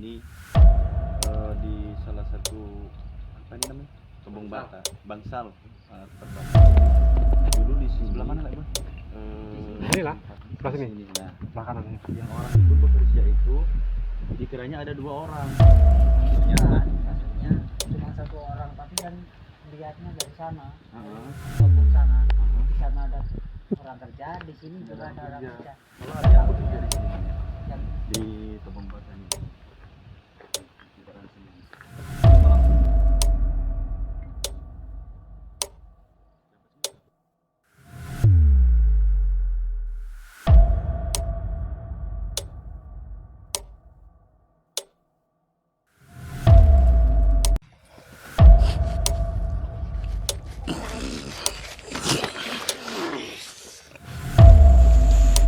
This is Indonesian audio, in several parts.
ini di salah satu apa ini namanya Tobong Bata, Bangsal, terbang. Dulu di sini. Sebelah mana lagi, Bang? Inilah, sebelah sini. Nah, Belakang ini. yang orang itu bekerja itu dikiranya ada 2 orang. Maksudnya cuma 1 orang, tapi kan lihatnya dari sana, Heeh. sana. Di sana ada orang kerja, di sini juga ada orang kerja. Kalau ada yang bekerja di sini, Yang di Tobong Bata ini. Sekitaran sini.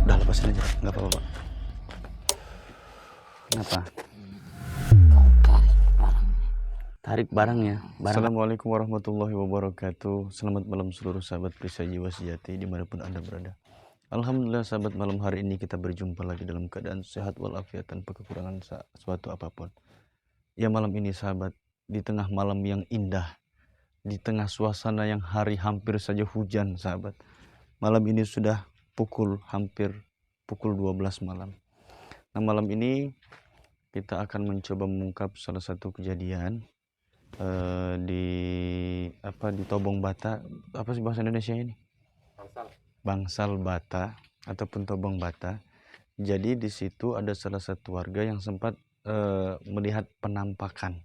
Udah lepasin aja, nggak apa-apa Pak. Kenapa? Tarik barangnya. Assalamualaikum warahmatullahi wabarakatuh. Selamat malam seluruh sahabat Perisai Jiwa Sejati dimanapun Anda berada. Alhamdulillah sahabat, malam hari ini kita berjumpa lagi dalam keadaan sehat walafiat tanpa kekurangan suatu apapun. Ya malam ini sahabat, di tengah malam yang indah, di tengah suasana yang hari hampir saja hujan sahabat. Malam ini sudah hampir pukul 12 malam. Nah malam ini kita akan mencoba mengungkap salah satu kejadian di Tobong Bata. Apa sih bahasa Indonesia ini? Bangsal Bata ataupun Tobong Bata. Jadi di situ ada salah satu warga yang sempat melihat penampakan.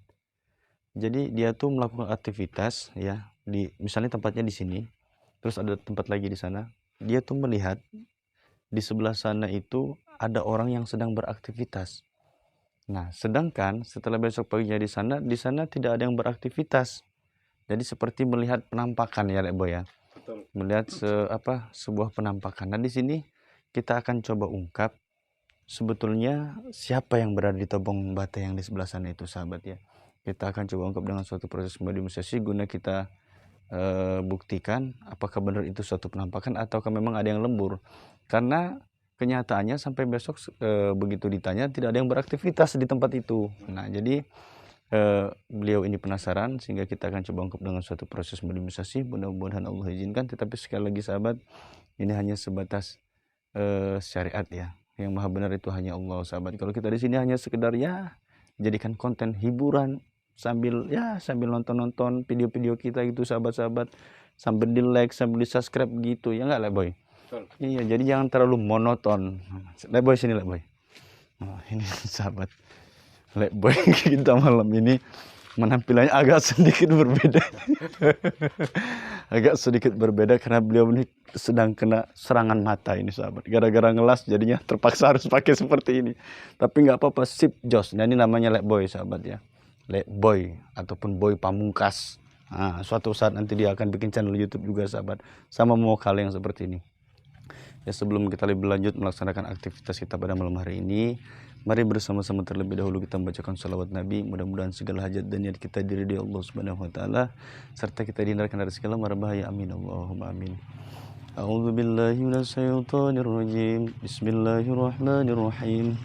Jadi dia tuh melakukan aktivitas ya, misalnya tempatnya di sini, terus ada tempat lagi di sana. Dia tuh melihat di sebelah sana itu ada orang yang sedang beraktivitas. Nah, sedangkan setelah besok paginya di sana tidak ada yang beraktivitas. Jadi seperti melihat penampakan ya, Lek Boy ya. Betul. Melihat sebuah penampakan. Nah, di sini kita akan coba ungkap sebetulnya siapa yang berada di Tobong Bata yang di sebelah sana itu, sahabat ya. Kita akan coba ungkap dengan suatu proses mediumisasi guna kita buktikan apakah benar itu suatu penampakan ataukah memang ada yang lembur. Karena kenyataannya sampai besok begitu ditanya tidak ada yang beraktivitas di tempat itu. Nah jadi beliau ini penasaran sehingga kita akan coba ungkap dengan suatu proses mediumisasi. Mudah-mudahan Allah izinkan. Tetapi sekali lagi sahabat, ini hanya sebatas syariat ya. Yang maha benar itu hanya Allah sahabat. Kalau kita di sini hanya sekedar ya jadikan konten hiburan sambil nonton video-video kita gitu sahabat-sahabat, sambil di like, sambil di subscribe gitu ya, nggak Lek Boy? Betul. Iya, jadi jangan terlalu monoton. Lek Boy sini, Lek Boy. Oh, ini sahabat Lek Boy kita malam ini penampilannya agak sedikit berbeda. Agak sedikit berbeda karena beliau ini sedang kena serangan mata ini sahabat. Gara-gara ngelas jadinya terpaksa harus pakai seperti ini. Tapi nggak apa-apa, sip jos. Nah, ini namanya Lek Boy sahabat ya. Lek Boy ataupun Boy Pamungkas. Nah, suatu saat nanti dia akan bikin channel YouTube juga sahabat. Sama mau hal yang seperti ini. Ya sebelum kita lebih lanjut melaksanakan aktivitas kita pada malam hari ini, mari bersama-sama terlebih dahulu kita membacakan salawat Nabi. Mudah-mudahan segala hajat dan niat kita diridhai Allah Subhanahu wa taala serta kita dihindarkan dari segala mara bahaya. Amin Allahumma amin. A'udzu billahi minasyaitonir rajim. Bismillahirrahmanirrahim.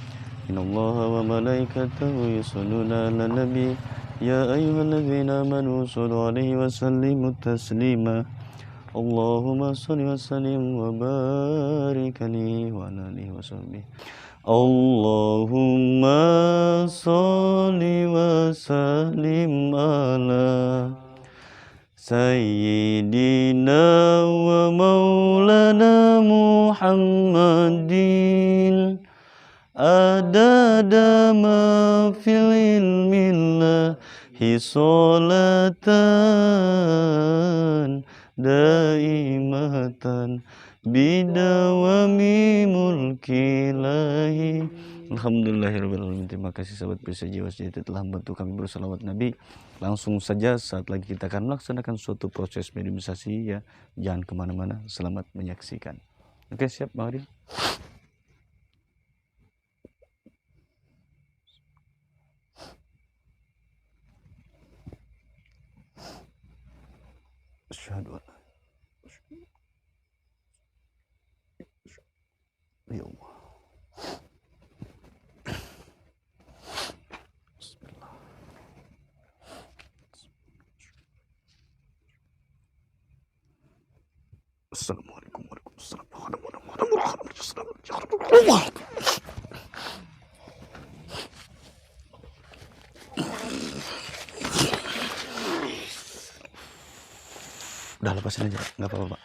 Innallaha wa malaikatahu yusholluna 'alan nabi. Ya ayyuhalladzina amanu shallu 'alaihi wa sallimu taslima. Allahumma shalli wa sallim wa barik alaihi wa ala alihi wa sahbihi. Allahumma shalli wa sallim ala Sayyidina wa maulana Muhammadin adada ma fil ilmillahi sholatan daimatan bidawami mulkilahi. Alhamdulillahirabbil alamin. Terima kasih sahabat Perisai Jiwa Sejati telah membantu kami bersalawat Nabi. Langsung saja saat lagi kita akan melaksanakan suatu proses mediumisasi ya. Jangan kemana-mana, selamat menyaksikan. Oke, siap Bang Adi? Asyhadu an ya Allah. Assalamualaikum warahmatullahi wabarakatuh. Udah lepasin aja, nggak apa-apa Pak.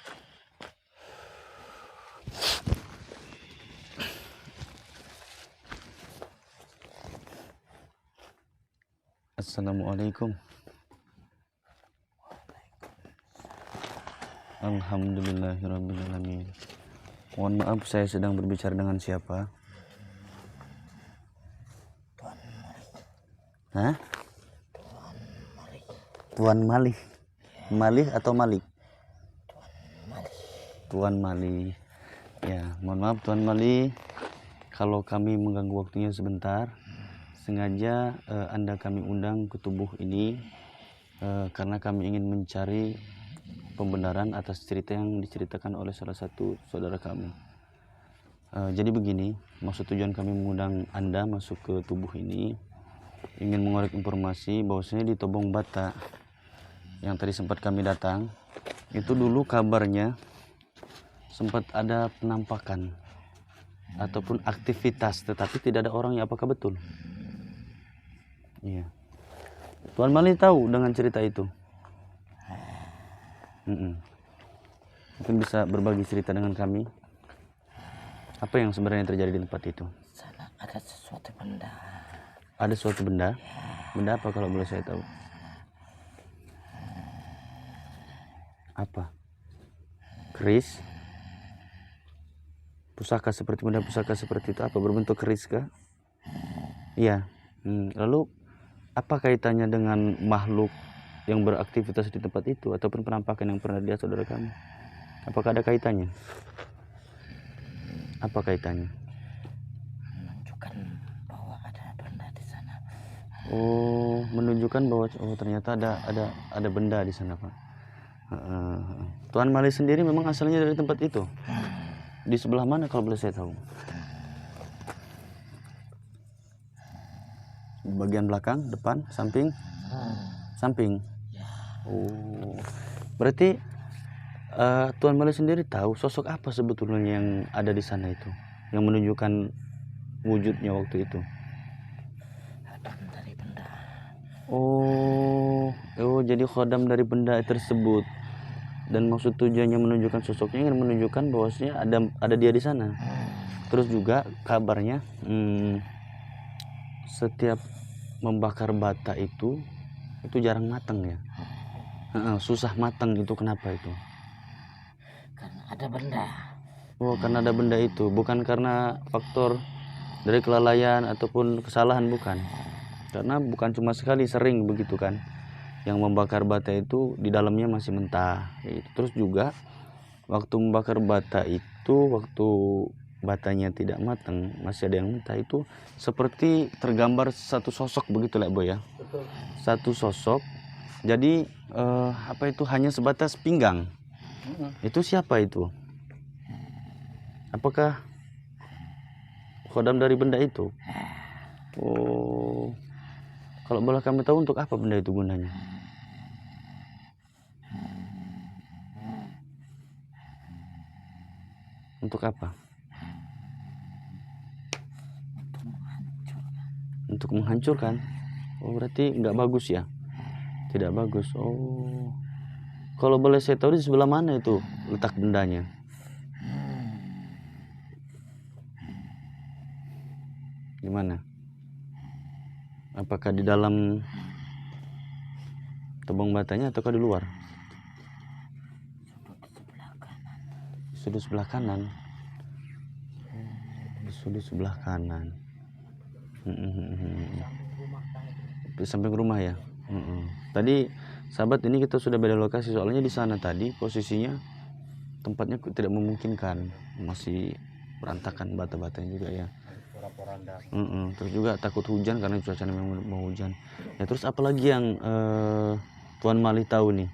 Assalamualaikum. Alhamdulillahirrabbilalamin. Mohon maaf, saya sedang berbicara dengan siapa? Hah? Tuan Malih. Malih atau Malik? Tuan Malih. Ya, mohon maaf Tuan Malih kalau kami mengganggu waktunya sebentar. Sengaja Anda kami undang ke tubuh ini karena kami ingin mencari pembenaran atas cerita yang diceritakan oleh salah satu saudara kami. Jadi begini, maksud tujuan kami mengundang Anda masuk ke tubuh ini ingin mengorek informasi bahwasanya di Tobong Bata yang tadi sempat kami datang, itu dulu kabarnya sempat ada penampakan ataupun aktivitas, tetapi tidak ada orangnya. Apakah betul? Iya. Tuan Mali tahu dengan cerita itu? Mungkin bisa berbagi cerita dengan kami. Apa yang sebenarnya terjadi di tempat itu? Sana ada sesuatu benda. Ada suatu benda? Benda apa kalau boleh saya tahu? Apa? Keris? Pusaka seperti benda pusaka seperti itu apa? Berbentuk keris kah? Iya. Lalu apa kaitannya dengan makhluk yang beraktivitas di tempat itu ataupun penampakan yang pernah lihat saudara kami? Apakah ada kaitannya? Apa kaitannya? Menunjukkan bahwa ada benda di sana. Oh, menunjukkan bahwa ternyata ada benda di sana, Pak. Tuan Mali sendiri memang asalnya dari tempat itu. Di sebelah mana kalau boleh saya tahu? Di bagian belakang, depan, samping? Samping. Oh, berarti Tuan Mali sendiri tahu sosok apa sebetulnya yang ada di sana itu, yang menunjukkan wujudnya waktu itu? Khodam dari benda. Oh, jadi khodam dari benda tersebut. Dan maksud tujuannya menunjukkan sosoknya ingin menunjukkan bahwasanya ada dia di sana. Terus juga kabarnya setiap membakar bata itu jarang matang ya. Susah matang itu, kenapa itu? Karena ada benda. Oh, karena ada benda itu, bukan karena faktor dari kelalaian ataupun kesalahan, bukan. Karena bukan cuma sekali, sering begitu kan. Yang membakar bata itu di dalamnya masih mentah gitu. Terus juga waktu membakar bata itu, waktu batanya tidak matang, masih ada yang mentah, itu seperti tergambar satu sosok begitu lah Boy ya. Betul. Satu sosok. Jadi apa itu, hanya sebatas pinggang. Itu siapa itu? Apakah khodam dari benda itu? Oh, kalau boleh kami tahu untuk apa benda itu gunanya? Untuk apa? Untuk menghancurkan. Oh, berarti nggak bagus ya? Tidak bagus. Oh, kalau boleh saya tahu di sebelah mana itu letak bendanya? Di mana? Apakah di dalam tebong batanya ataukah di luar? Sudut sebelah kanan. Di sudut sebelah kanan. Di samping rumah ya. Tadi sahabat, ini kita sudah beda lokasi, soalnya di sana tadi posisinya tempatnya tidak memungkinkan, masih berantakan bata-batanya juga ya. Terus juga takut hujan karena cuaca memang mau hujan. Ya, terus apalagi yang Tuan Mali tahu nih?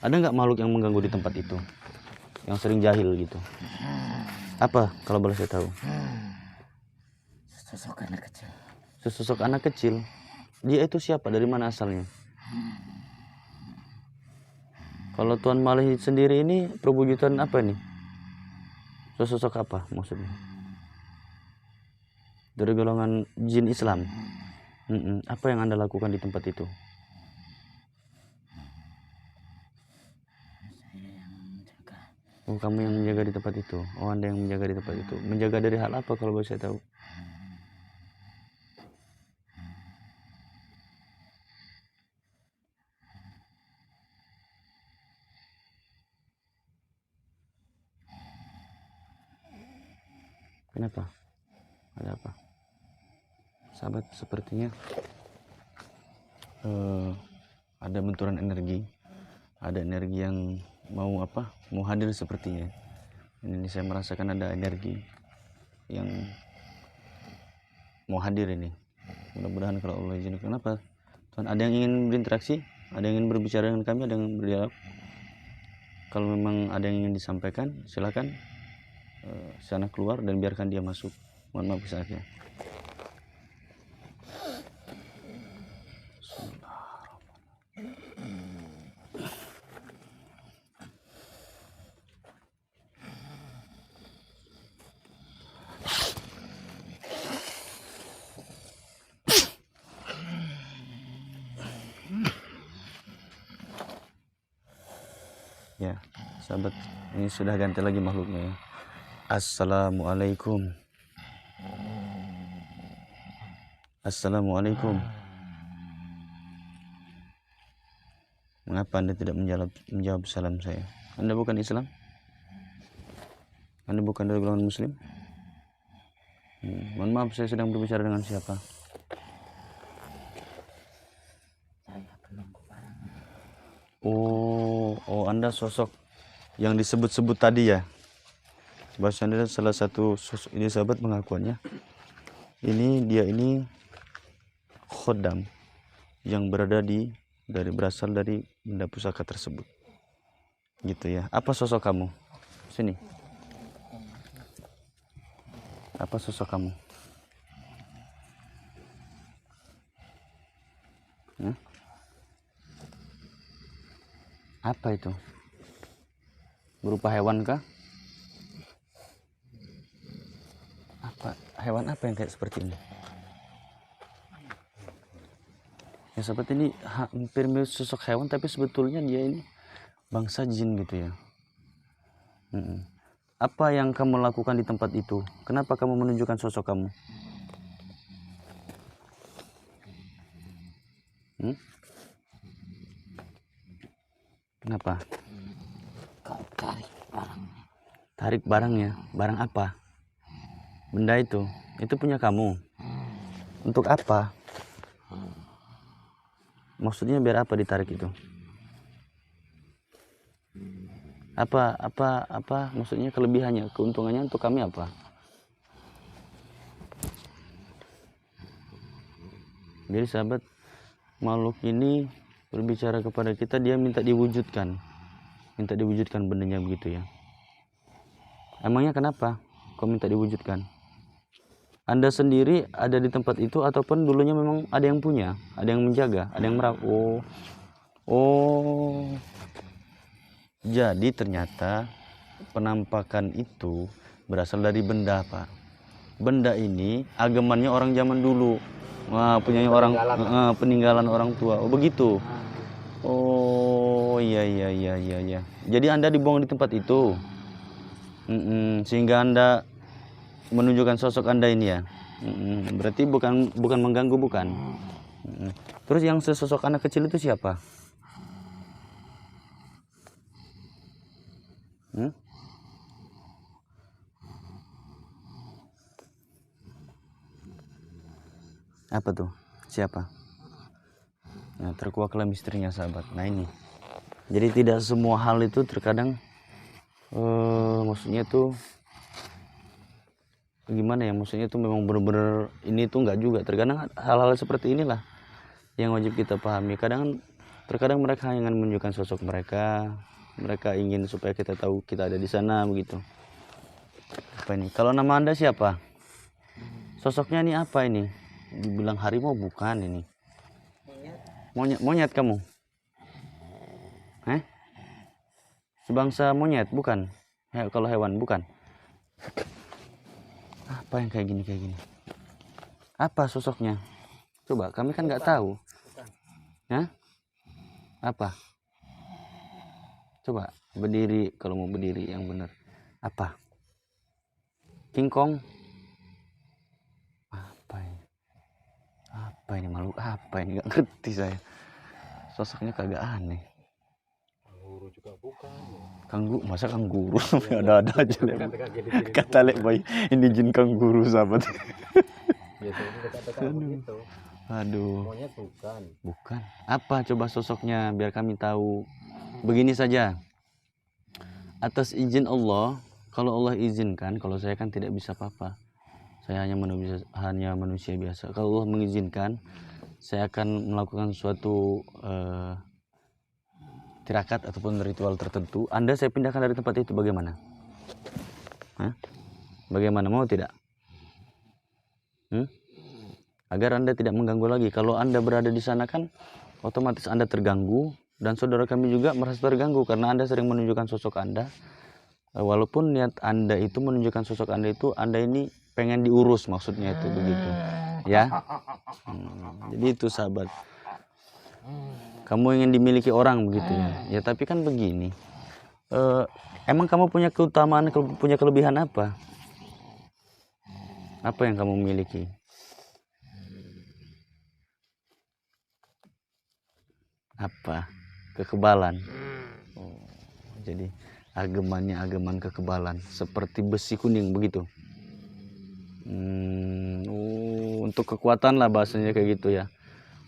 Ada nggak makhluk yang mengganggu di tempat itu? Yang sering jahil gitu? Apa kalau boleh saya tahu? Sosok anak kecil. Sesosok anak kecil. Dia itu siapa? Dari mana asalnya? Kalau Tuan Malih sendiri ini perwujudan apa nih? Sosok apa maksudnya? Dari golongan jin Islam. Apa yang Anda lakukan di tempat itu? Oh, kamu yang menjaga di tempat itu. Oh, Anda yang menjaga di tempat itu. Menjaga dari hal apa kalau boleh saya tahu? Kenapa? Ada apa? Sahabat, sepertinya ada benturan energi. Ada energi yang mau hadir sepertinya. Ini saya merasakan ada energi yang mau hadir ini. Mudah-mudahan kalau Allah izinkan. Kenapa? Tuhan, ada yang ingin berinteraksi? Ada yang ingin berbicara dengan kami? Ada yang ingin berdialog? Kalau memang ada yang ingin disampaikan, silakan sana keluar dan biarkan dia masuk. Mohon maaf saja. Ya, sahabat, ini sudah ganti lagi makhluknya ya. Assalamualaikum. Assalamualaikum. Mengapa Anda tidak menjawab salam saya? Anda bukan Islam? Anda bukan dari golongan Muslim? Mohon maaf, saya sedang berbicara dengan siapa? Saya penunggu barang. Oh, Anda sosok yang disebut-sebut tadi ya? Bahasa Anda salah satu sosok ini, sahabat, pengakuannya. Dia ini khodam yang berasal dari benda pusaka tersebut. Gitu ya. Apa sosok kamu? Sini. Apa sosok kamu? Apa itu? Berupa hewan kah? Hewan apa yang kayak seperti ini? Ya sahabat, ini hampir mirip sosok hewan, tapi sebetulnya dia ini bangsa jin gitu ya. Apa yang kamu lakukan di tempat itu? Kenapa kamu menunjukkan sosok kamu? Kenapa? Kau tarik barang. Tarik barangnya. Barang apa? Benda itu punya kamu. Untuk apa? Maksudnya biar apa ditarik itu? Apa maksudnya kelebihannya, keuntungannya untuk kami apa? Jadi sahabat, makhluk ini berbicara kepada kita, dia minta diwujudkan bendanya begitu ya. Emangnya kenapa kok minta diwujudkan? Anda sendiri ada di tempat itu ataupun dulunya memang ada yang punya, ada yang menjaga, ada yang merawat? Jadi ternyata penampakan itu berasal dari benda, Pak. Benda ini agemannya orang zaman dulu. Wah, punyanya orang peninggalan orang tua. Oh, begitu. Oh, iya. Jadi Anda dibuang di tempat itu. Sehingga Anda menunjukkan sosok Anda ini ya. Berarti bukan mengganggu, bukan. Terus yang sesosok anak kecil itu siapa? Apa tuh? Siapa? Nah, terkuaklah misterinya sahabat. Nah ini. Jadi tidak semua hal itu terkadang maksudnya tuh gimana ya? Maksudnya tuh memang benar-benar ini tuh enggak juga. Terkadang hal-hal seperti inilah yang wajib kita pahami. Terkadang mereka ingin menunjukkan sosok mereka. Mereka ingin supaya kita tahu kita ada di sana begitu. Apa ini? Kalau nama Anda siapa? Sosoknya ini apa ini? Dibilang harimau bukan ini. Monyet kamu? Sebangsa monyet, bukan? Kalau hewan, bukan? Apa yang kayak gini? Apa sosoknya? Coba, kami kan nggak tahu. Hah? Apa? Coba, berdiri, kalau mau berdiri yang benar. Apa? King Kong? Apa ini makhluk apa ini? Nggak ngerti saya. Sosoknya kagak aneh. Kanguru juga bukan. Masa kangguru sampai ada aja lek. Dekat-dekat jadi Kata lek boy, ini jin kangguru sahabat. biasanya dekat-dekat begitu. Aduh, Monyet bukan. bukan. Apa coba sosoknya biar kami tahu. Begini saja. Atas izin Allah, kalau Allah izinkan, kalau saya kan tidak bisa apa-apa. Saya hanya manusia biasa. Kalau Allah mengizinkan, saya akan melakukan suatu tirakat ataupun ritual tertentu. Anda saya pindahkan dari tempat itu, bagaimana? Hah? Bagaimana, mau tidak? Agar Anda tidak mengganggu lagi. Kalau Anda berada di sana kan otomatis Anda terganggu, dan saudara kami juga merasa terganggu karena Anda sering menunjukkan sosok Anda. Walaupun niat Anda itu menunjukkan sosok Anda itu, Anda ini pengen diurus, maksudnya itu begitu. Ya. Jadi itu sahabat. Kamu ingin dimiliki orang begitu ya. Ya tapi kan begini. Emang kamu punya keutamaan, punya kelebihan apa? Apa yang kamu miliki? Apa? Kekebalan. Oh, jadi agemannya ageman kekebalan, seperti besi kuning begitu. Untuk kekuatan lah bahasanya kayak gitu ya.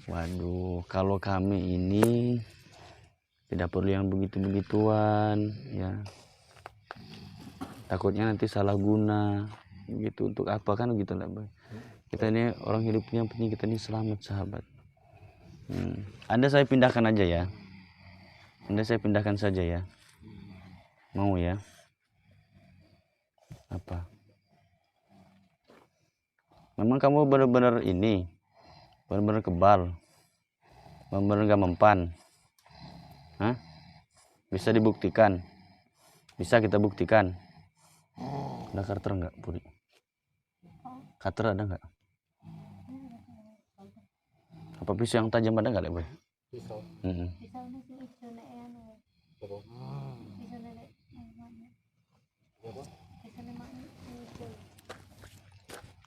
Waduh, kalau kami ini tidak perlu yang begitu-begituan ya. Takutnya nanti salah guna gitu. Untuk apa kan gitu lah. Kita ini orang hidupnya, yang penting kita ini selamat sahabat. Anda saya pindahkan aja ya. Anda saya pindahkan saja ya. Mau ya? Apa? Memang kamu benar-benar ini, benar-benar kebal, benar-benar gak mempan. Hah? Bisa dibuktikan? Bisa kita buktikan? Ada cutter nggak, Puri? Cutter ada nggak? Apa pisau yang tajam ada nggak, Boy? Pisau.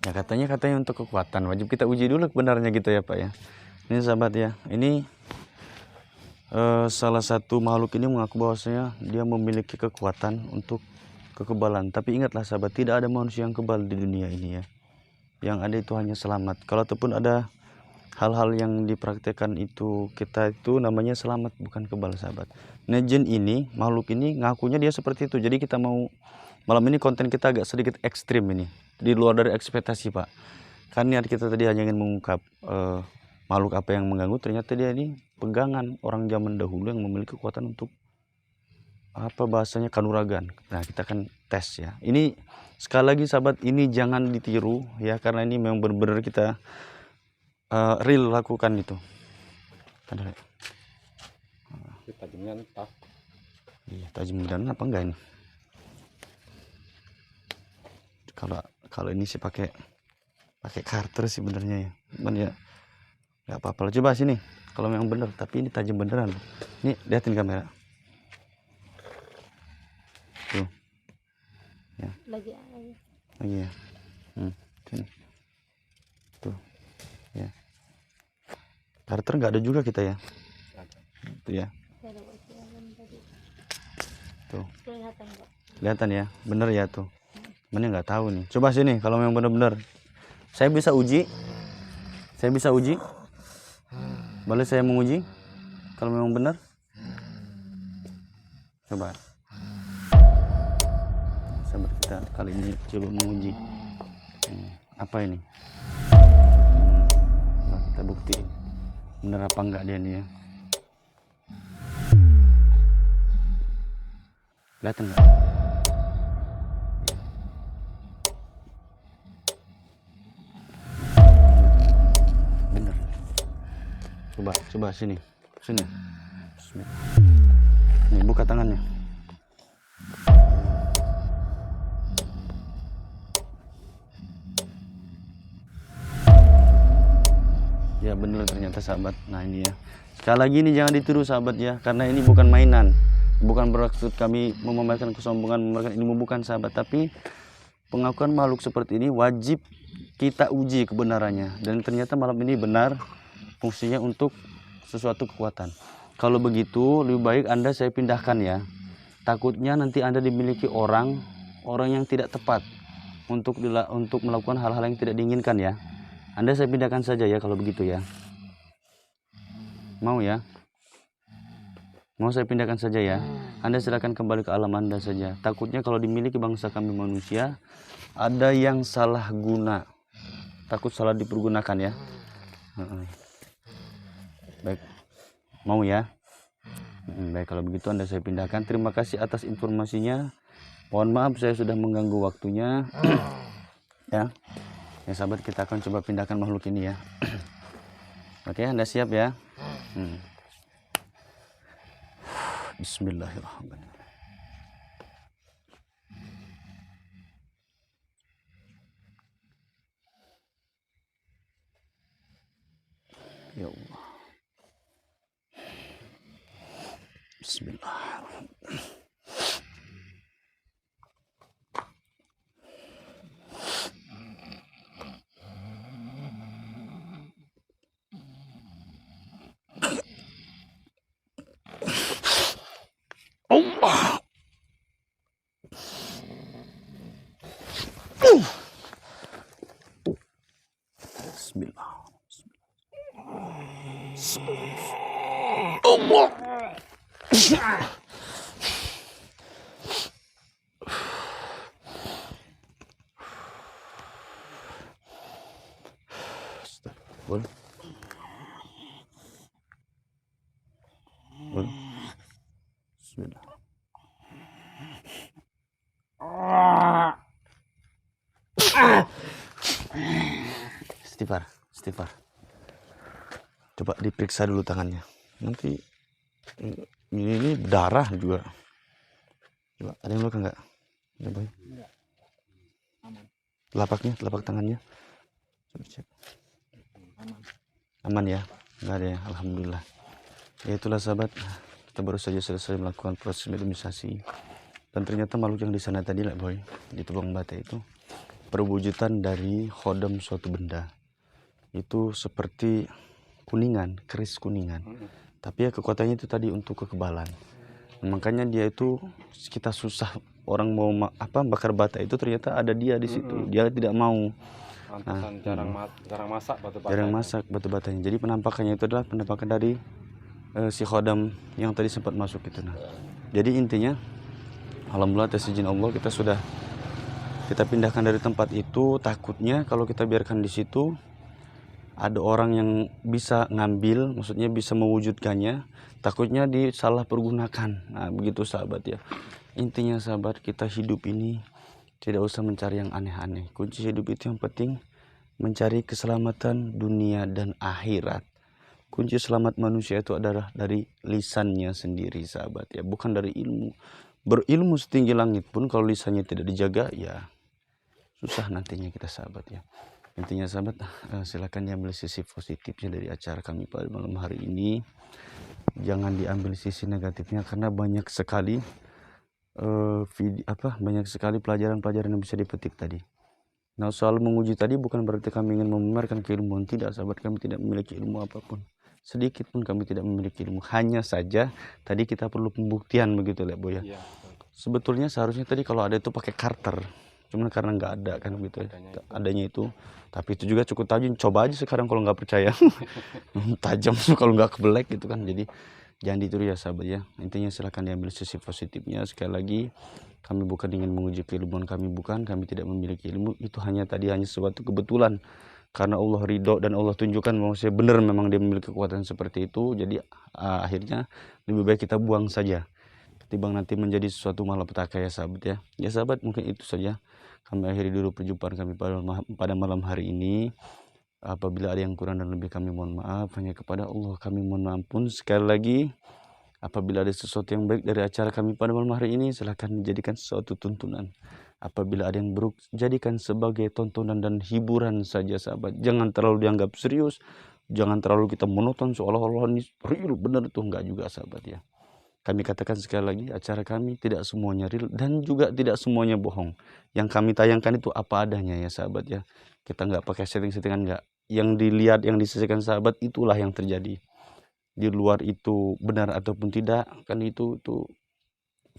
Ya katanya untuk kekuatan, wajib kita uji dulu kebenarnya gitu ya Pak ya. Ini sahabat ya, ini salah satu makhluk ini mengaku bahwasanya dia memiliki kekuatan untuk kekebalan. Tapi ingatlah sahabat, tidak ada manusia yang kebal di dunia ini ya. Yang ada itu hanya selamat. Kalau ataupun ada hal-hal yang dipraktekkan itu, kita itu namanya selamat, bukan kebal sahabat. Nah jin ini, makhluk ini ngakunya dia seperti itu. Jadi kita mau, malam ini konten kita agak sedikit ekstrim ini, di luar dari ekspektasi Pak. Kan niat kita tadi hanya ingin mengungkap makhluk apa yang mengganggu, ternyata dia ini pegangan orang zaman dahulu yang memiliki kekuatan untuk apa bahasanya kanuragan. Nah kita kan tes ya. Ini sekali lagi sahabat, ini jangan ditiru ya, karena ini memang benar-benar kita real lakukan itu. Ada. Tajamnya entah. Iya, tajam beneran apa enggak ini? Kalau ini sih pakai karter sih benernya ya. Cuman ya nggak apa-apa. Coba sini. Kalau memang bener, tapi ini tajam beneran. Ini lihatin kamera. Tuh. Ya. Lagi ya. Sini. Tuh. Ya. Karter nggak ada juga kita ya. Tuh ya. Tuh. Kelihatan ya, bener ya tuh. Mana nggak tahu nih. Coba sini kalau memang benar-benar. Saya bisa uji. Boleh saya menguji kalau memang benar? Coba. Sahabat kita kali ini coba menguji. Apa ini? Nah, kita buktiin. Bener apa enggak dia nih ya? Kelihatan nggak? Bener. Coba sini. Nih buka tangannya. Ya benar ternyata sahabat. Nah ini ya. Sekali lagi ini jangan ditiru sahabat ya, karena ini bukan mainan. Bukan bermaksud kami memamerkan kesombongan, memamerkan ilmu, bukan sahabat. Tapi pengakuan makhluk seperti ini wajib kita uji kebenarannya. Dan ternyata malam ini benar fungsinya untuk sesuatu kekuatan. Kalau begitu lebih baik Anda saya pindahkan ya. Takutnya nanti Anda dimiliki orang yang tidak tepat untuk melakukan hal-hal yang tidak diinginkan ya. Anda saya pindahkan saja ya kalau begitu ya. Mau ya? Mau saya pindahkan saja ya. Anda silakan kembali ke alam Anda saja. Takutnya kalau dimiliki bangsa kami manusia, ada yang salah guna. Takut salah dipergunakan ya. Baik. Mau ya? Baik, kalau begitu Anda saya pindahkan. Terima kasih atas informasinya. Mohon maaf saya sudah mengganggu waktunya. Ya. Ya sahabat, kita akan coba pindahkan makhluk ini ya. Oke, Anda siap ya? Bismillahirrahmanirrahim. Ya Allah. Bismillahirrahmanirrahim. Allah. Bismillah. Allah. Boleh. Boleh. Bismillah. Istighfar. Coba diperiksa dulu tangannya. Nanti ini darah juga. Coba ada yang luka enggak? Coba. Telapak tangannya. Coba cek. Aman ya? Enggak ada ya, alhamdulillah. Ya itulah sahabat, kita baru saja selesai melakukan proses mediumisasi. Dan ternyata makhluk yang di sana tadi lah boy, di Tubang Bata itu perwujudan dari khodam suatu benda. Itu seperti kuningan, keris kuningan. Tapi ya kekuatannya itu tadi untuk kekebalan. Makanya dia itu kita susah orang mau bakar bata itu ternyata ada dia di situ. Dia tidak mau. Jarang masak batu batanya. Jarang masak batu batanya. Jadi penampakannya itu adalah penampakan dari si khodam yang tadi sempat masuk itu. Nah, jadi intinya alhamdulillah atas izin Allah kita pindahkan dari tempat itu. Takutnya kalau kita biarkan di situ ada orang yang bisa ngambil, maksudnya bisa mewujudkannya, takutnya disalah pergunakan. Nah begitu sahabat ya. Intinya sahabat, kita hidup ini tidak usah mencari yang aneh-aneh. Kunci hidup itu yang penting mencari keselamatan dunia dan akhirat. Kunci selamat manusia itu adalah dari lisannya sendiri sahabat ya, bukan dari ilmu. Berilmu setinggi langit pun kalau lisannya tidak dijaga ya susah nantinya kita sahabat ya. Intinya sahabat, silakan diambil sisi positifnya dari acara kami pada malam hari ini. Jangan diambil sisi negatifnya karena banyak sekali pelajaran-pelajaran yang bisa dipetik tadi. Nah, soal menguji tadi bukan berarti kami ingin memamerkan keilmuan, tidak sahabat, kami tidak memiliki ilmu apapun. Sedikit pun kami tidak memiliki ilmu. Hanya saja tadi kita perlu pembuktian begitu ya, Boy ya. Sebetulnya seharusnya tadi kalau ada itu pakai karter. Cuman karena nggak ada kan gitu ya. Adanya itu. Tapi itu juga cukup tajam. Coba aja sekarang kalau nggak percaya. Tajam kalau nggak kebelek gitu kan. Jadi jangan ditiru ya sahabat ya. Intinya silahkan diambil sisi positifnya. Sekali lagi kami bukan ingin menguji keilmuan kami, bukan. Kami tidak memiliki ilmu. Itu hanya suatu kebetulan. Karena Allah ridho dan Allah tunjukkan bahwa saya benar memang dia memiliki kekuatan seperti itu. Jadi akhirnya lebih baik kita buang saja. Ketimbang nanti menjadi sesuatu malapetaka ya sahabat ya. Ya sahabat, mungkin itu saja. Kami akhiri dulu perjumpaan kami pada malam hari ini. Apabila ada yang kurang dan lebih kami mohon maaf. Hanya kepada Allah kami mohon ampun. Sekali lagi, apabila ada sesuatu yang baik dari acara kami pada malam hari ini, silahkan jadikan sesuatu tuntunan. Apabila ada yang buruk, jadikan sebagai tontonan dan hiburan saja sahabat. Jangan terlalu dianggap serius. Jangan terlalu kita monoton seolah-olah ini real, benar itu enggak juga sahabat ya. Kami katakan sekali lagi, acara kami tidak semuanya real dan juga tidak semuanya bohong. Yang kami tayangkan itu apa adanya ya sahabat ya. Kita nggak pakai setting-settingan, nggak. Yang dilihat, yang disaksikan sahabat itulah yang terjadi. Di luar itu benar ataupun tidak, kan itu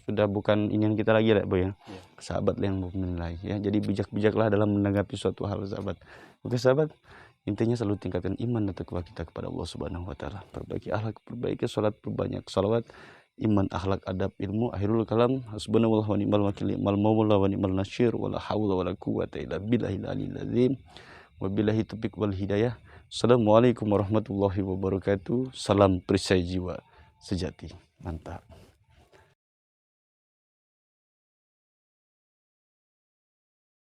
sudah bukan inian kita lagi lah Boy ya. Sahabat yang menilai ya. Jadi bijak-bijaklah dalam menanggapi suatu hal sahabat. Oke sahabat, intinya selalu tingkatkan iman dan takwa kita kepada Allah Subhanahu wa taala. Perbaiki akhlak, perbaiki salat, perbanyak salawat, iman, akhlak, adab, ilmu, akhirul kalam. Hasbunallahu wa ni'mal wakil, ni'mal maula wa ni'mal nasyir, wala haula wala quwwata illa billahil aliyil azim. Wabillahi taufiq wal hidayah. Assalamualaikum warahmatullahi wabarakatuh. Salam perisai jiwa sejati. Mantap.